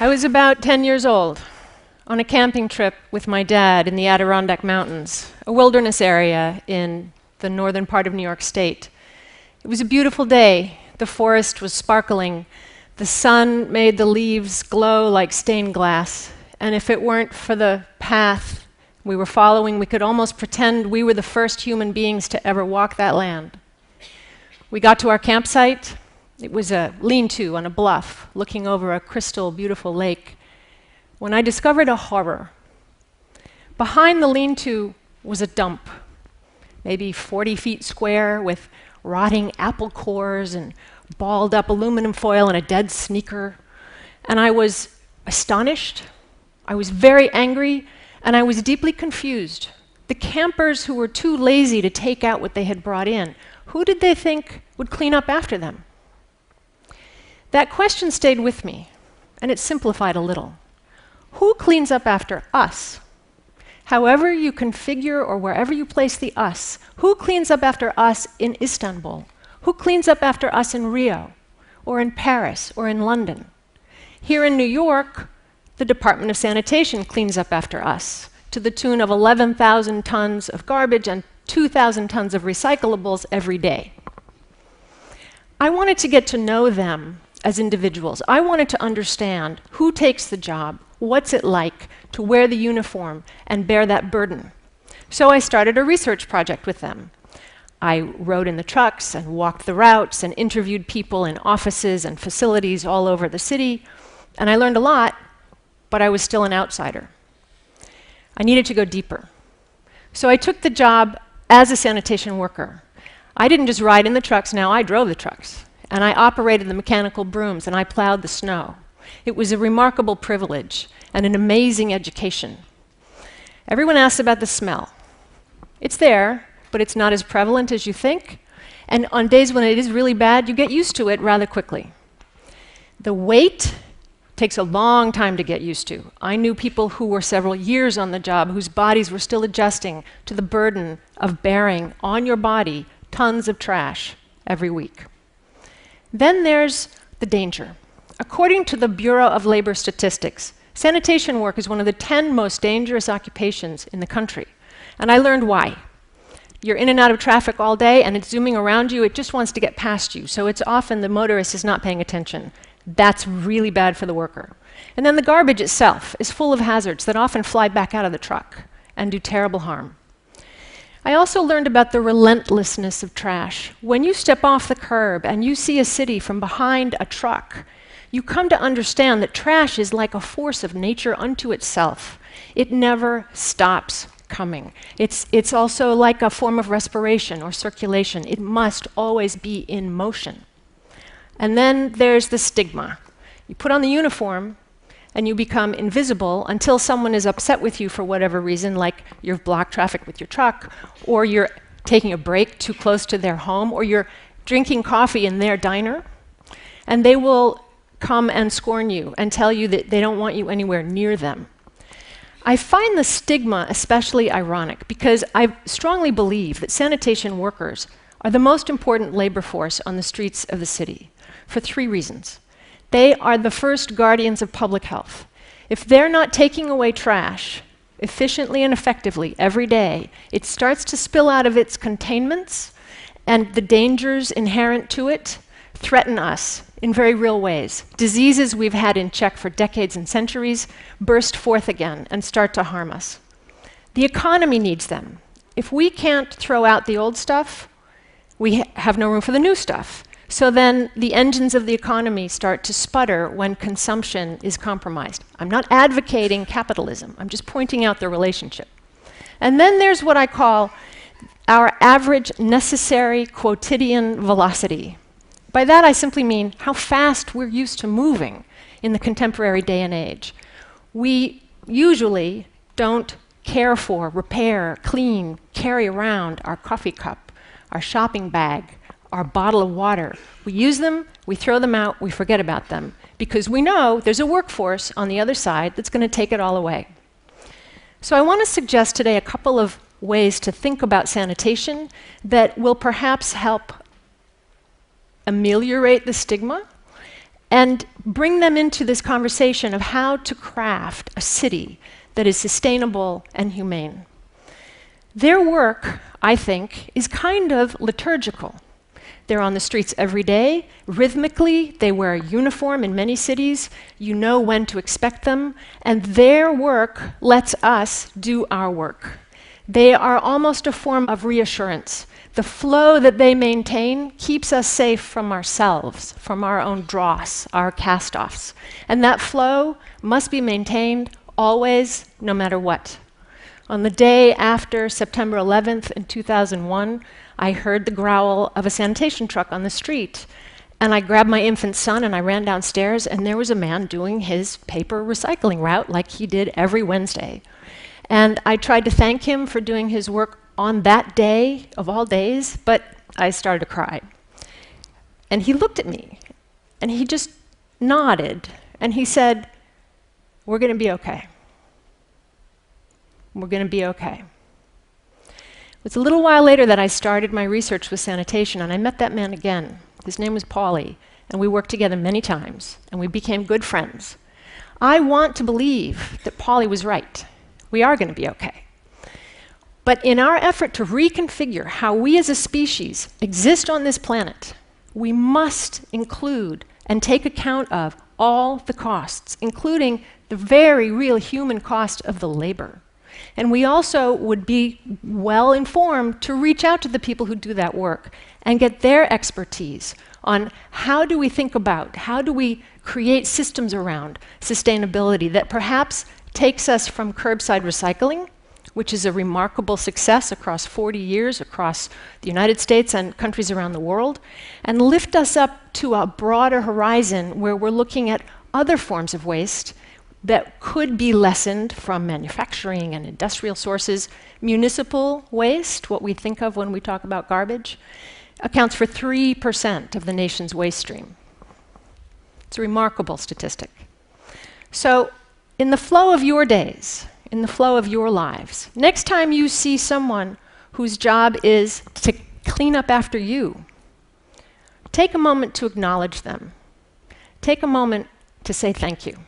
I was about 10 years old on a camping trip with my dad in the Adirondack Mountains, a wilderness area in the northern part of New York State. It was a beautiful day. The forest was sparkling. The sun made the leaves glow like stained glass. And if it weren't for the path we were following, we could almost pretend we were the first human beings to ever walk that land. We got to our campsite. It was a lean-to on a bluff, looking over a crystal, beautiful lake, when I discovered a horror. Behind the lean-to was a dump, maybe 40 feet square, with rotting apple cores and balled up aluminum foil and a dead sneaker. And I was astonished, I was very angry, and I was deeply confused. The campers who were too lazy to take out what they had brought in, who did they think would clean up after them? That question stayed with me, and it simplified a little. Who cleans up after us? However you configure or wherever you place the us, who cleans up after us in Istanbul? Who cleans up after us in Rio, or in Paris, or in London? Here in New York, the Department of Sanitation cleans up after us, to the tune of 11,000 tons of garbage and 2,000 tons of recyclables every day. I wanted to get to know them as individuals. I wanted to understand who takes the job, what's it like to wear the uniform and bear that burden. So I started a research project with them. I rode in the trucks and walked the routes and interviewed people in offices and facilities all over the city, and I learned a lot, but I was still an outsider. I needed to go deeper. So I took the job as a sanitation worker. I didn't just ride in the trucks, now I drove the trucks. And I operated the mechanical brooms, and I plowed the snow. It was a remarkable privilege and an amazing education. Everyone asks about the smell. It's there, but it's not as prevalent as you think. And on days when it is really bad, you get used to it rather quickly. The weight takes a long time to get used to. I knew people who were several years on the job whose bodies were still adjusting to the burden of bearing on your body tons of trash every week. Then there's the danger. According to the Bureau of Labor Statistics, sanitation work is one of the 10 most dangerous occupations in the country. And I learned why. You're in and out of traffic all day, and it's zooming around you. It just wants to get past you. So it's often the motorist is not paying attention. That's really bad for the worker. And then the garbage itself is full of hazards that often fly back out of the truck and do terrible harm. I also learned about the relentlessness of trash. When you step off the curb and you see a city from behind a truck, you come to understand that trash is like a force of nature unto itself. It never stops coming. It's also like a form of respiration or circulation. It must always be in motion. And then there's the stigma. You put on the uniform, and you become invisible until someone is upset with you for whatever reason, like you've blocked traffic with your truck, or you're taking a break too close to their home, or you're drinking coffee in their diner, and they will come and scorn you and tell you that they don't want you anywhere near them. I find the stigma especially ironic because I strongly believe that sanitation workers are the most important labor force on the streets of the city for 3 reasons. They are the first guardians of public health. If they're not taking away trash efficiently and effectively every day, it starts to spill out of its containments, and the dangers inherent to it threaten us in very real ways. Diseases we've had in check for decades and centuries burst forth again and start to harm us. The economy needs them. If we can't throw out the old stuff, we have no room for the new stuff. So then the engines of the economy start to sputter when consumption is compromised. I'm not advocating capitalism. I'm just pointing out the relationship. And then there's what I call our average necessary quotidian velocity. By that I simply mean how fast we're used to moving in the contemporary day and age. We usually don't care for, repair, clean, carry around our coffee cup, our shopping bag, our bottle of water. We use them, we throw them out, we forget about them, because we know there's a workforce on the other side that's going to take it all away. So I want to suggest today a couple of ways to think about sanitation that will perhaps help ameliorate the stigma and bring them into this conversation of how to craft a city that is sustainable and humane. Their work, I think, is kind of liturgical. They're on the streets every day. Rhythmically, they wear a uniform in many cities. You know when to expect them. And their work lets us do our work. They are almost a form of reassurance. The flow that they maintain keeps us safe from ourselves, from our own dross, our cast-offs. And that flow must be maintained always, no matter what. On the day after September 11th in 2001, I heard the growl of a sanitation truck on the street. And I grabbed my infant son and I ran downstairs, and there was a man doing his paper recycling route like he did every Wednesday. And I tried to thank him for doing his work on that day, of all days, but I started to cry. And he looked at me, and he just nodded, and he said, "We're going to be okay. We're going to be okay." It was a little while later that I started my research with sanitation, and I met that man again. His name was Paulie, and we worked together many times, and we became good friends. I want to believe that Paulie was right. We are going to be okay. But in our effort to reconfigure how we as a species exist on this planet, we must include and take account of all the costs, including the very real human cost of the labor. And we also would be well informed to reach out to the people who do that work and get their expertise on how do we think about, how do we create systems around sustainability that perhaps takes us from curbside recycling, which is a remarkable success across 40 years across the United States and countries around the world, and lift us up to a broader horizon where we're looking at other forms of waste that could be lessened from manufacturing and industrial sources. Municipal waste, what we think of when we talk about garbage, accounts for 3% of the nation's waste stream. It's a remarkable statistic. So, in the flow of your days, in the flow of your lives, next time you see someone whose job is to clean up after you, take a moment to acknowledge them. Take a moment to say thank you.